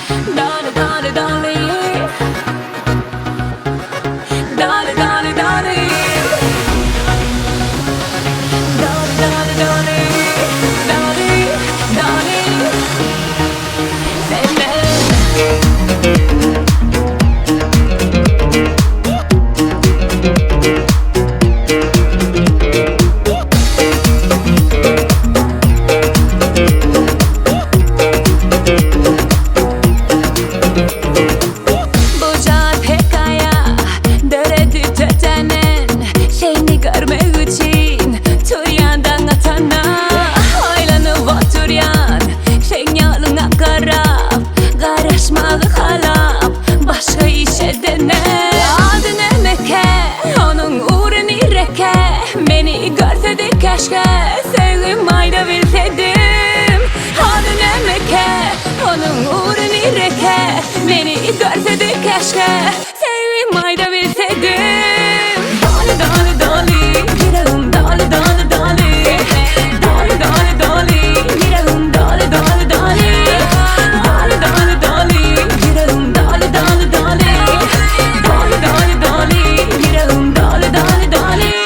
Dolly, dolly, dolly. Dolly, dolly, dolly. Dolly, dolly, dolly. Dolly, dolly. Başka işe dene. Adın emeke, onun uğrunu ireke. Beni görseydi keşke, sevgim ayda bilseydim. Adın emeke, onun uğrunu ireke. Beni görseydi keşke, sevgim ayda bilseydim. Dolly, dolly, dolly, yüreğim dolly, dolly, dolly. Dolly, dolly, dolly, yüreğim dolly, dolly, dolly. Dolly, dolly, dolly, yüreğim dolly, dolly, dolly. Dolly, dolly, dolly, yüreğim dolly, dolly, dolly.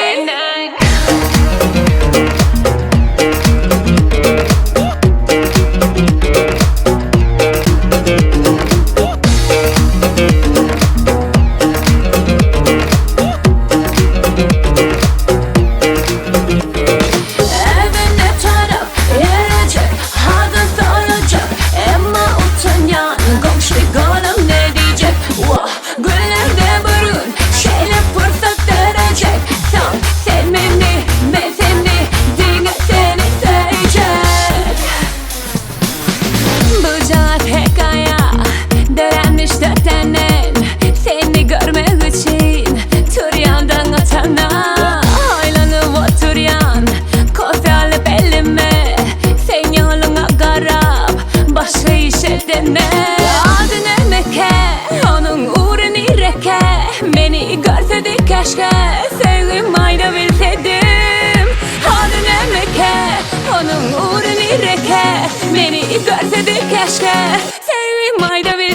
Seni görmek için tur yandan atana. Aylanıp oturuyan kofi alıp elime. Sen yoluna garap başka işe dene. Adın emeke, onun uğrunu ireke. Beni görseydi keşke, sevgim ayda bilseydim. Adın emeke, onun uğrunu ireke. Beni görseydi keşke, sevgim ayda bilseydim.